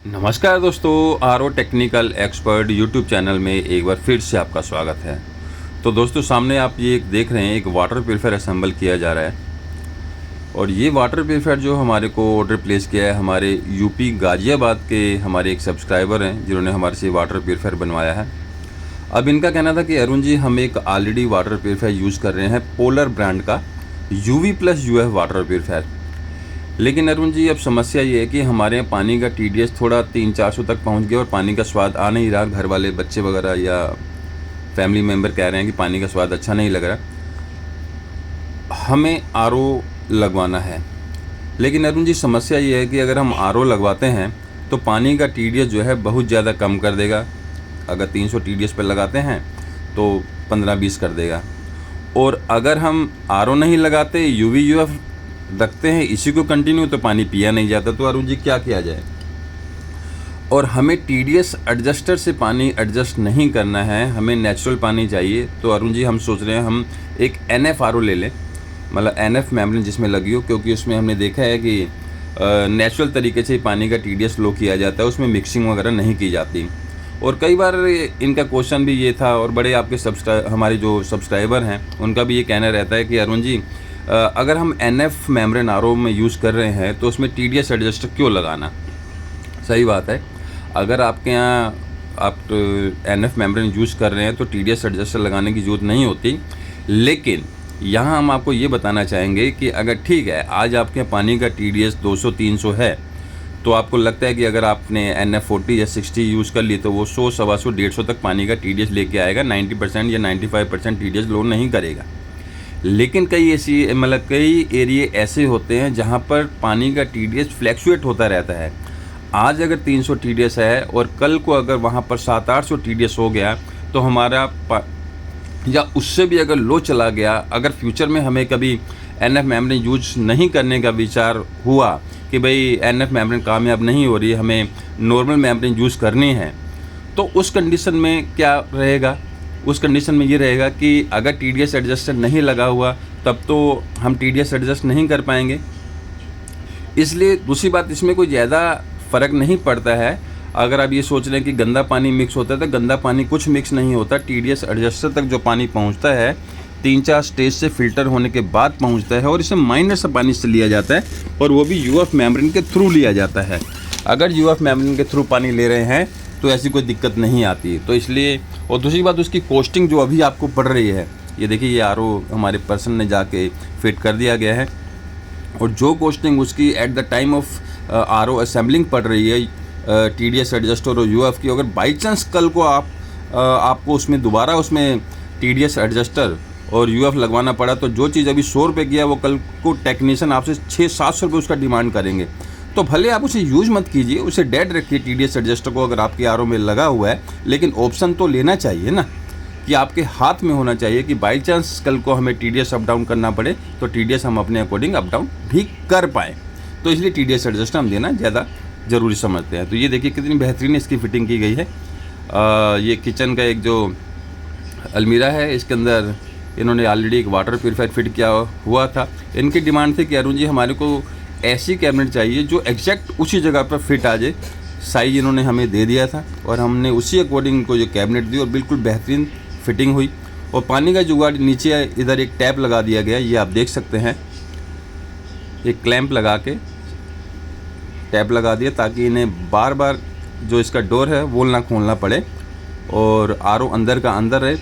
नमस्कार दोस्तों, RO technical expert YouTube channel में एक बार फिर से आपका स्वागत है। तो दोस्तों, सामने आप ये देख रहे हैं एक वाटर प्यूरीफायर असेंबल किया जा रहा है। और ये वाटर प्यूरीफायर जो हमारे को ऑर्डर प्लेस किया है, हमारे यूपी गाज़ियाबाद के हमारे एक सब्सक्राइबर हैं जिन्होंने हमारे से वाटर प्यूरीफायर बनवाया है। अब इनका कहना था कि अरुण जी, हम एक ऑलरेडी वाटर प्यूरीफायर यूज़ कर रहे हैं पोलर ब्रांड का UV+UF वाटर प्यूरीफायर। लेकिन अरुण जी, अब समस्या ये है कि हमारे यहाँ पानी का TDS थोड़ा 300-400 तक पहुँच गया और पानी का स्वाद आ नहीं रहा। घर वाले बच्चे वगैरह या फैमिली मेम्बर कह रहे हैं कि पानी का स्वाद अच्छा नहीं लग रहा, हमें RO लगवाना है। लेकिन अरुण जी, समस्या ये है कि अगर हम RO लगवाते हैं तो पानी का TDS जो है बहुत ज़्यादा कम कर देगा। अगर 300 TDS पर लगाते हैं तो 15-20 कर देगा। और अगर हम RO नहीं लगाते, UV/UF रखते हैं इसी को कंटिन्यू, तो पानी पिया नहीं जाता। तो अरुण जी, क्या किया जाए? और हमें TDS एडजस्टर से पानी एडजस्ट नहीं करना है, हमें नेचुरल पानी चाहिए। तो अरुण जी, हम सोच रहे हैं हम एक NF RO ले लें, मतलब NF मेम्ब्रेन जिसमें लगी हो, क्योंकि उसमें हमने देखा है कि नेचुरल तरीके से पानी का TDS लो किया जाता है, उसमें मिक्सिंग वगैरह नहीं की जाती। और कई बार इनका क्वेश्चन भी ये था, और बड़े आपके हमारे जो सब्सक्राइबर हैं उनका भी ये कहना रहता है कि अरुण जी, अगर हम NF मेम्ब्रेन RO में यूज़ कर रहे हैं तो उसमें TDS एडजस्टर क्यों लगाना? सही बात है, अगर आपके यहाँ आप NF मेम्ब्रेन यूज़ कर रहे हैं तो TDS एडजस्टर लगाने की ज़रूरत नहीं होती। लेकिन यहाँ हम आपको ये बताना चाहेंगे कि अगर ठीक है, आज आपके यहाँ पानी का TDS 200-300 है, तो आपको लगता है कि अगर आपने NF40 या 60 यूज़ कर ली तो वो 100, 125, 150 तक पानी का TDS लेके आएगा। 90% या 95% TDS लो नहीं करेगा। लेकिन कई एरिए ऐसे होते हैं जहाँ पर पानी का TDS फ्लैक्चुएट होता रहता है। आज अगर 300 TDS है और कल को अगर वहाँ पर 700-800 TDS हो गया तो हमारा या उससे भी अगर लो चला गया, अगर फ्यूचर में हमें कभी NF मेम्ब्रेन यूज नहीं करने का विचार हुआ कि भाई NF मेम्ब्रेन कामयाब नहीं हो रही, हमें नॉर्मल मेम्ब्रेन यूज़ करनी है, तो उस कंडीशन में क्या रहेगा? उस कंडीशन में ये रहेगा कि अगर TDS एडजस्टर नहीं लगा हुआ तब तो हम TDS एडजस्ट नहीं कर पाएंगे। इसलिए दूसरी बात, इसमें कोई ज़्यादा फ़र्क नहीं पड़ता है। अगर आप ये सोच रहे हैं कि गंदा पानी मिक्स होता है, तो गंदा पानी कुछ मिक्स नहीं होता। TDS एडजस्टर तक जो पानी पहुंचता है 3-4 स्टेज से फ़िल्टर होने के बाद पहुंचता है, और इसे माइनर से पानी से लिया जाता है, और वो भी UF मेम्ब्रेन के थ्रू लिया जाता है। अगर UF मेम्ब्रेन के थ्रू पानी ले रहे हैं तो ऐसी कोई दिक्कत नहीं आती। तो इसलिए, और दूसरी बात, उसकी कॉस्टिंग जो अभी आपको पड़ रही है, ये देखिए, ये RO हमारे पर्सन ने जाके फिट कर दिया गया है, और जो कॉस्टिंग उसकी at the time of RO assembling पड़ रही है TDS एडजस्टर और UF की, अगर बाई चांस कल को आपको उसमें दोबारा उसमें TDS एडजस्टर और UF लगवाना पड़ा, तो जो चीज़ अभी 100 रुपये की है वो कल को टेक्नीशियन आपसे 600-700 रुपये उसका डिमांड करेंगे। तो भले आप उसे यूज़ मत कीजिए, उसे डेड रखिए TDS एडजस्टर को, अगर आपके RO में लगा हुआ है। लेकिन ऑप्शन तो लेना चाहिए ना, कि आपके हाथ में होना चाहिए कि बाई चांस कल को हमें TDS अप डाउन करना पड़े तो TDS हम अपने अकॉर्डिंग अप डाउन भी कर पाएँ। तो इसलिए TDS एडजस्टर हम देना ज़्यादा ज़रूरी समझते हैं। तो ये देखिए कितनी बेहतरीन इसकी फ़िटिंग की गई है। ये किचन का एक जो अलमीरा है, इसके अंदर इन्होंने ऑलरेडी एक वाटर प्यूरीफायर फिट किया हुआ था। इनकी डिमांड थी कि अरुण जी, हमारे को ऐसी कैबिनेट चाहिए जो एग्जैक्ट उसी जगह पर फिट आ जाए। साइज़ इन्होंने हमें दे दिया था और हमने उसी अकॉर्डिंग इनको जो कैबिनेट दी, और बिल्कुल बेहतरीन फिटिंग हुई। और पानी का जुगाड़ नीचे इधर एक टैप लगा दिया गया, ये आप देख सकते हैं। एक क्लैंप लगा के टैप लगा दिया ताकि इन्हें बार बार जो इसका डोर है वो ना खोलना पड़े, और RO अंदर का अंदर रहे।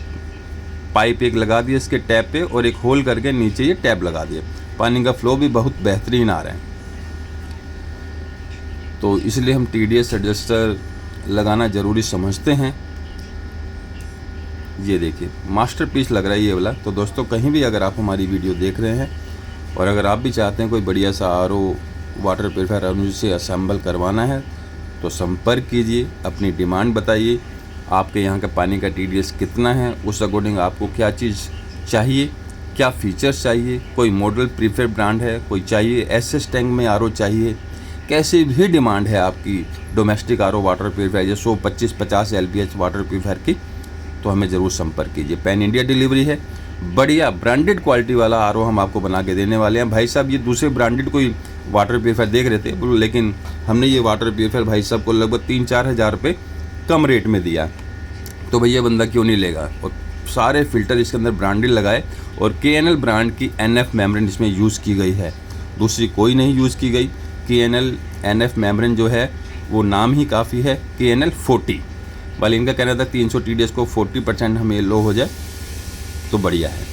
पाइप एक लगा दिया इसके टैप पे, और एक होल करके नीचे ये टैप लगा दिया। पानी का फ्लो भी बहुत बेहतरीन आ रहा है। तो इसलिए हम TDS एडजस्टर लगाना ज़रूरी समझते हैं। ये देखिए, मास्टरपीस लग रहा है ये वाला। तो दोस्तों, कहीं भी अगर आप हमारी वीडियो देख रहे हैं और अगर आप भी चाहते हैं कोई बढ़िया सा RO water purifier Arun ji से असेंबल करवाना है, तो संपर्क कीजिए, अपनी डिमांड बताइए, आपके यहाँ का पानी का TDS कितना है, उस अकॉर्डिंग आपको क्या चीज़ चाहिए, क्या फीचर्स चाहिए, कोई मॉडल प्रीफर ब्रांड है, कोई चाहिए SS टैंक में RO चाहिए, कैसी भी डिमांड है आपकी डोमेस्टिक RO वाटर प्यूरीफायर या 125-50 LPH वाटर प्यूरीफायर की, तो हमें ज़रूर संपर्क कीजिए। पैन इंडिया डिलीवरी है, बढ़िया ब्रांडेड क्वालिटी वाला आरओ हम आपको बना के देने वाले हैं। भाई साहब ये दूसरे ब्रांडेड कोई वाटर प्यूरीफायर देख रहे थे, लेकिन हमने ये वाटर प्यूरीफायर भाई साहब को लगभग 3-4 हज़ार रुपये कम रेट में दिया, तो भैया बंदा क्यों नहीं लेगा। और सारे फ़िल्टर इसके अंदर ब्रांडेड लगाए और KNL ब्रांड की NF मेम्ब्रेन इसमें यूज़ की गई है, दूसरी कोई नहीं यूज़ की गई। KNL NF मेम्ब्रेन जो है वो नाम ही काफ़ी है, KNL 40 वाले। इनका कहना था 300 TDS को 40% हमें लो हो जाए तो बढ़िया है।